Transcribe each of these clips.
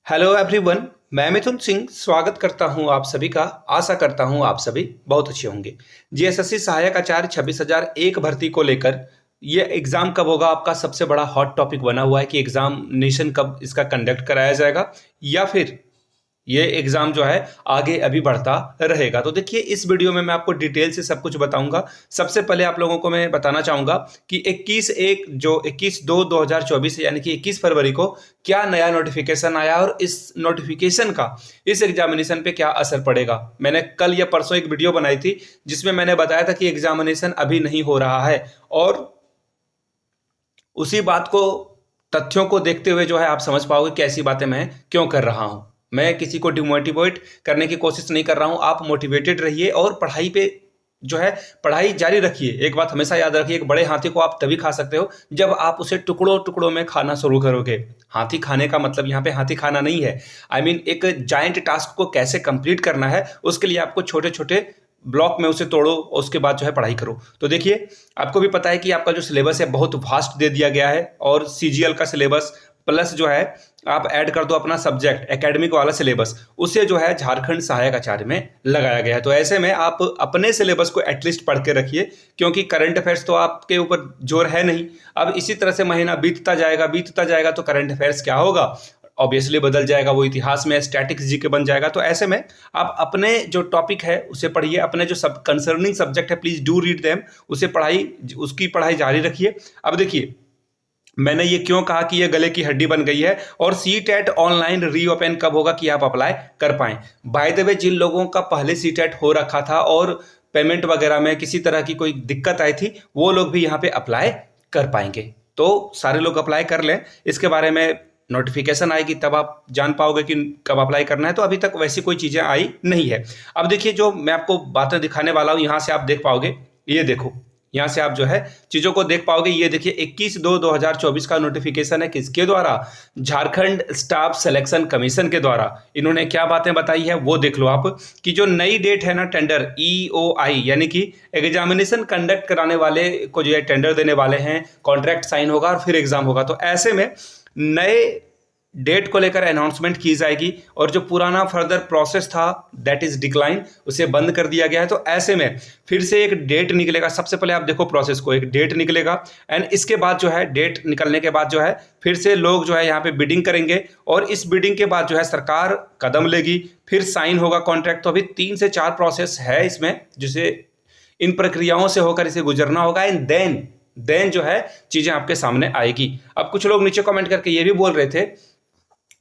Hello everyone. मैं मिथुन सिंह स्वागत करता हूं आप सभी का। आशा करता हूं आप सभी बहुत अच्छे होंगे। जीएसएससी सहायक आचार्य 26,001 भर्ती को लेकर ये एग्जाम कब होगा, आपका सबसे बड़ा हॉट टॉपिक बना हुआ है कि एग्जामिनेशन कब इसका कंडक्ट कराया जाएगा या फिर ये एग्जाम जो है आगे अभी बढ़ता रहेगा। तो देखिए, इस वीडियो में मैं आपको डिटेल से सब कुछ बताऊंगा। सबसे पहले आप लोगों को मैं बताना चाहूंगा कि 21/2/2024 यानी कि 21 फरवरी को क्या नया नोटिफिकेशन आया और इस नोटिफिकेशन का इस एग्जामिनेशन पे क्या असर पड़ेगा। मैंने कल या परसों एक वीडियो बनाई थी जिसमें मैंने बताया था कि एग्जामिनेशन अभी नहीं हो रहा है, और उसी बात को, तथ्यों को देखते हुए जो है आप समझ पाओगे कि ऐसी बातें मैं क्यों कर रहा हूं। मैं किसी को डिमोटिवेट करने की कोशिश नहीं कर रहा हूं। आप मोटिवेटेड रहिए और पढ़ाई पे जो है पढ़ाई जारी रखिए। एक बात हमेशा याद रखिए, एक बड़े हाथी को आप तभी खा सकते हो जब आप उसे टुकड़ों टुकड़ों में खाना शुरू करोगे। हाथी खाने का मतलब यहाँ पे हाथी खाना नहीं है। एक जायंट टास्क को कैसे कंप्लीट करना है उसके लिए आपको छोटे छोटे ब्लॉक में उसे तोड़ो और उसके बाद जो है पढ़ाई करो। तो देखिए, आपको भी पता है कि आपका जो सिलेबस है बहुत वास्ट दे दिया गया है, और सीजीएल का सिलेबस प्लस जो है आप ऐड कर दो अपना सब्जेक्ट एकेडमिक वाला सिलेबस, उसे जो है झारखंड सहायक आचार्य में लगाया गया है। तो ऐसे में आप अपने सिलेबस को एटलीस्ट पढ़ के रखिए, क्योंकि करंट अफेयर्स तो आपके ऊपर जोर है नहीं। अब इसी तरह से महीना बीतता जाएगा तो करंट अफेयर्स क्या होगा, ऑब्वियसली बदल जाएगा, वो इतिहास में स्टैटिक्स जी के बन जाएगा। तो ऐसे में आप अपने जो टॉपिक है उसे पढ़िए, अपने जो सब कंसर्निंग सब्जेक्ट है प्लीज डू रीड देम, उसकी पढ़ाई जारी रखिए। अब देखिए, मैंने ये क्यों कहा कि ये गले की हड्डी बन गई है, और सीटेट ऑनलाइन रीओपन कब होगा कि आप अप्लाई कर पाएं। बाय द वे, जिन लोगों का पहले सीटेट हो रखा था और पेमेंट वगैरह में किसी तरह की कोई दिक्कत आई थी, वो लोग भी यहाँ पे अप्लाई कर पाएंगे। तो सारे लोग अप्लाई कर लें। इसके बारे में नोटिफिकेशन आएगी तब आप जान पाओगे कि कब अप्लाई करना है। तो अभी तक वैसी कोई चीज़ें आई नहीं है। अब देखिए, जो मैं आपको बातें दिखाने वाला हूँ यहाँ से आप देख पाओगे, ये देखो, यहाँ से आप जो है चीज़ों को देख पाओगे। ये देखिए, 21/2/2024 का नोटिफिकेशन है। किसके द्वारा? झारखंड स्टाफ सिलेक्शन कमीशन के द्वारा। इन्होंने क्या बातें बताई है वो देख लो आप, कि जो नई डेट है ना टेंडर EOI यानी कि एग्जामिनेशन कंडक्ट कराने वाले को जो है टेंडर देने वाले हैं, कॉन्ट्रैक्ट साइन होगा और फिर एग्जाम होगा। तो ऐसे में नए डेट को लेकर अनाउंसमेंट की जाएगी, और जो पुराना फर्दर प्रोसेस था दैट इज डिक्लाइन, उसे बंद कर दिया गया है। तो ऐसे में फिर से एक डेट निकलेगा। सबसे पहले आप देखो प्रोसेस को, एक डेट निकलेगा, एंड इसके बाद जो है डेट निकलने के बाद जो है फिर से लोग जो है यहाँ पे बिडिंग करेंगे, और इस बिडिंग के बाद जो है सरकार कदम लेगी, फिर साइन होगा कॉन्ट्रैक्ट। तो अभी 3 से 4 प्रोसेस है इसमें, जिसे इन प्रक्रियाओं से होकर इसे गुजरना होगा, एंड देन जो है चीजें आपके सामने आएगी। अब कुछ लोग नीचे कमेंट करके ये भी बोल रहे थे,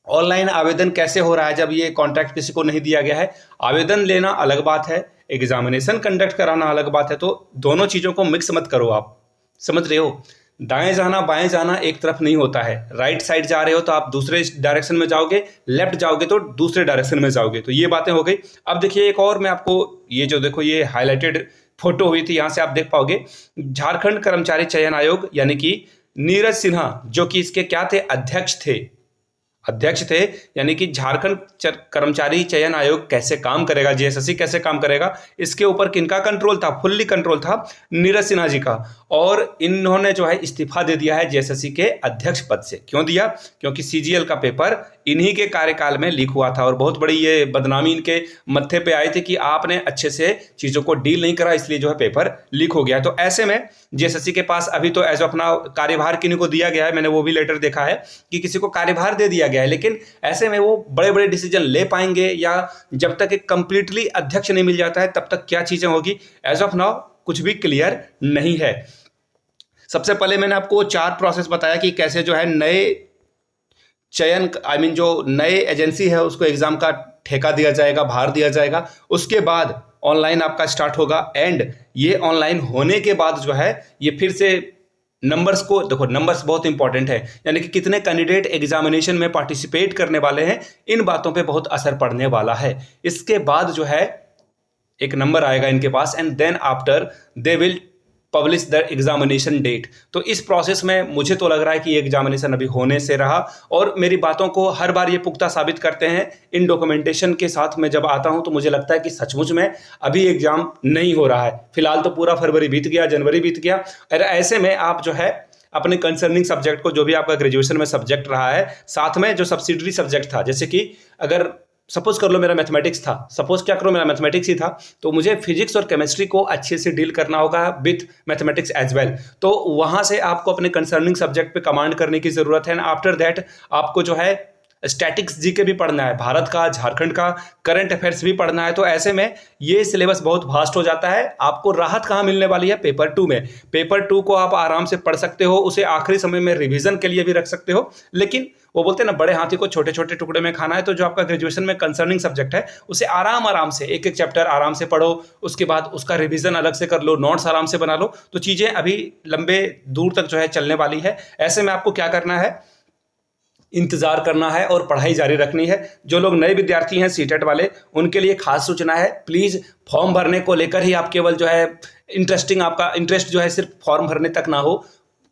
ऑनलाइन आवेदन कैसे हो रहा है जब ये कॉन्ट्रैक्ट किसी को नहीं दिया गया है। आवेदन लेना अलग बात है, एग्जामिनेशन कंडक्ट कराना अलग बात है। तो दोनों चीज़ों को मिक्स मत करो। आप समझ रहे हो, दाएं जाना बाएं जाना एक तरफ नहीं होता है। राइट साइड जा रहे हो तो आप दूसरे डायरेक्शन में जाओगे, लेफ्ट जाओगे तो दूसरे डायरेक्शन में जाओगे। तो ये बातें हो गई। अब देखिए, एक और मैं आपको, ये जो देखो ये हाईलाइटेड फोटो हुई थी, यहाँ से आप देख पाओगे झारखंड कर्मचारी चयन आयोग यानी कि नीरज सिन्हा, जो कि इसके क्या थे, अध्यक्ष थे। यानी कि झारखंड कर्मचारी चयन आयोग कैसे काम करेगा, जीएसएससी कैसे काम करेगा, इसके ऊपर किनका कंट्रोल था? फुल्ली कंट्रोल था नीरज सिन्हा जी का। और इन्होंने जो है इस्तीफा दे दिया है जीएसएससी के अध्यक्ष पद से। क्यों दिया? क्योंकि सीजीएल का पेपर इन्हीं के कार्यकाल में लीक हुआ था, और बहुत बड़ी ये बदनामी इनके मत्थे पे आई थी कि आपने अच्छे से चीज़ों को डील नहीं करा, इसलिए जो है पेपर लीक हो गया। तो ऐसे में जीएसएससी के पास अभी तो एज ऑफ नाउ कार्यभार किन्हीं को दिया गया है। मैंने वो भी लेटर देखा है कि किसी को कार्यभार दे दिया गया है, लेकिन ऐसे में वो बड़े बड़े डिसीजन ले पाएंगे, या जब तक एक कंप्लीटली अध्यक्ष नहीं मिल जाता है तब तक क्या चीज़ें होगी, एज ऑफ नाउ कुछ भी क्लियर नहीं है। सबसे पहले मैंने आपको 4 प्रोसेस बताया कि कैसे जो है नए चयन जो नए एजेंसी है उसको एग्जाम का ठेका दिया जाएगा, भार दिया जाएगा। उसके बाद ऑनलाइन आपका स्टार्ट होगा, एंड ये ऑनलाइन होने के बाद जो है ये फिर से नंबर्स को देखो, नंबर्स बहुत इंपॉर्टेंट है, यानी कि कितने कैंडिडेट एग्जामिनेशन में पार्टिसिपेट करने वाले हैं, इन बातों पे बहुत असर पड़ने वाला है। इसके बाद जो है एक नंबर आएगा इनके पास, and then after they will publish the examination date. तो इस प्रोसेस में मुझे तो लग रहा है कि ये एग्जामिनेशन अभी होने से रहा, और मेरी बातों को हर बार ये पुख्ता साबित करते हैं इन डॉक्यूमेंटेशन के साथ। मैं जब आता हूं तो मुझे लगता है कि सचमुच में अभी एग्जाम नहीं हो रहा है। फिलहाल तो पूरा फरवरी बीत गया, जनवरी बीत गया, और ऐसे में आप जो है अपने कंसर्निंग सब्जेक्ट को, जो भी आपका ग्रेजुएशन में सब्जेक्ट रहा है, साथ में जो सब्सिडरी सब्जेक्ट था, जैसे कि अगर सपोज कर लो मेरा मैथमेटिक्स था, सपोज क्या करो मेरा मैथमेटिक्स ही था, तो मुझे फिजिक्स और केमिस्ट्री को अच्छे से डील करना होगा विथ मैथमेटिक्स एज वेल। तो वहाँ से आपको अपने कंसर्निंग सब्जेक्ट पे कमांड करने की ज़रूरत है। एंड आफ्टर दैट आपको जो है स्टैटिक्स जीके भी पढ़ना है, भारत का, झारखंड का, करंट अफेयर्स भी पढ़ना है। तो ऐसे में ये सिलेबस बहुत वास्ट हो जाता है। आपको राहत कहाँ मिलने वाली है? पेपर 2 में। पेपर 2 को आप आराम से पढ़ सकते हो, उसे आखिरी समय में रिवीजन के लिए भी रख सकते हो। लेकिन वो बोलते हैं ना, बड़े हाथी को छोटे छोटे टुकड़े में खाना है। तो जो आपका ग्रेजुएशन में कंसर्निंग सब्जेक्ट है, उसे आराम से एक एक चैप्टर आराम से पढ़ो, उसके बाद उसका रिवीजन अलग से कर लो, नोट्स आराम से बना लो। तो चीज़ें अभी लंबे दूर तक जो है चलने वाली है। ऐसे में आपको क्या करना है? इंतजार करना है और पढ़ाई जारी रखनी है। जो लोग नए विद्यार्थी हैं सीटेट वाले, उनके लिए खास सूचना है, प्लीज़ फॉर्म भरने को लेकर ही आप केवल जो है आपका इंटरेस्ट जो है सिर्फ फॉर्म भरने तक ना हो।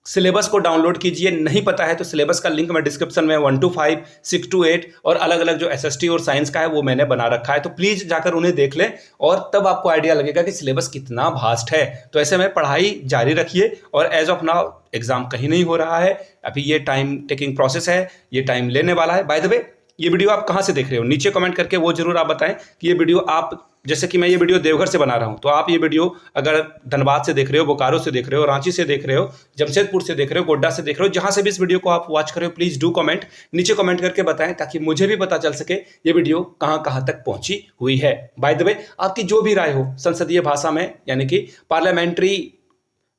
सिलेबस को डाउनलोड कीजिए। नहीं पता है तो सिलेबस का लिंक मैं डिस्क्रिप्शन में 1 to 5, 6 to 8 और अलग अलग जो एसएसटी और साइंस का है वो मैंने बना रखा है। तो प्लीज़ जाकर उन्हें देख लें और तब आपको आइडिया लगेगा कि सिलेबस कितना वास्ट है। तो ऐसे में पढ़ाई जारी रखिए। और एज ऑफ नाउ एग्जाम कहीं नहीं हो रहा है, अभी ये टाइम टेकिंग प्रोसेस है, ये टाइम लेने वाला है। बाय द वे, ये वीडियो आप कहाँ से देख रहे हो? नीचे कमेंट करके वो जरूर आप बताएं कि ये वीडियो आप, जैसे कि मैं ये वीडियो देवघर से बना रहा हूँ, तो आप ये वीडियो अगर धनबाद से देख रहे हो, बोकारो से देख रहे हो, रांची से देख रहे हो, जमशेदपुर से देख रहे हो, गोड्डा से देख रहे हो, जहाँ से भी इस वीडियो को आप वॉच कर रहे हो, प्लीज़ डू कमेंट, नीचे कमेंट करके बताएं ताकि मुझे भी पता चल सके ये वीडियो कहाँ कहाँ तक पहुँची हुई है। बाय द वे, आपकी जो भी राय हो संसदीय भाषा में, यानी कि पार्लियामेंट्री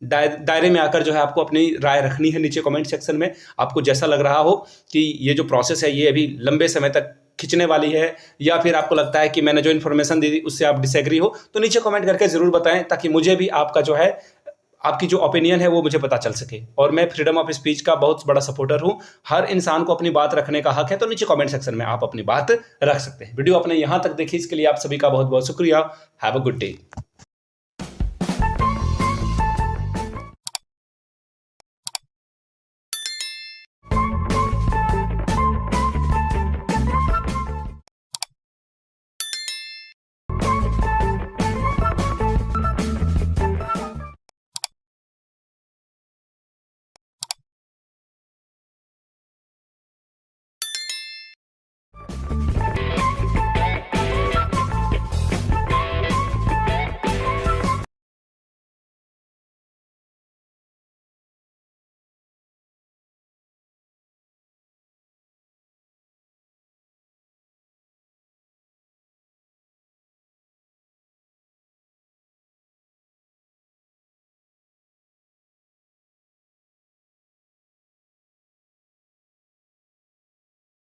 दायरे में आकर जो है आपको अपनी राय रखनी है नीचे कमेंट सेक्शन में। आपको जैसा लग रहा हो कि ये जो प्रोसेस है ये अभी लंबे समय तक खिंचने वाली है, या फिर आपको लगता है कि मैंने जो इन्फॉर्मेशन दी उससे आप डिसएग्री हो, तो नीचे कमेंट करके ज़रूर बताएं ताकि मुझे भी आपका जो है, आपकी जो ओपिनियन है वो मुझे पता चल सके। और मैं फ्रीडम ऑफ स्पीच का बहुत बड़ा सपोर्टर हूं। हर इंसान को अपनी बात रखने का हक है। तो नीचे कमेंट सेक्शन में आप अपनी बात रख सकते हैं। वीडियो आपने यहां तक देखी, इसके लिए आप सभी का बहुत बहुत शुक्रिया। Have a good day.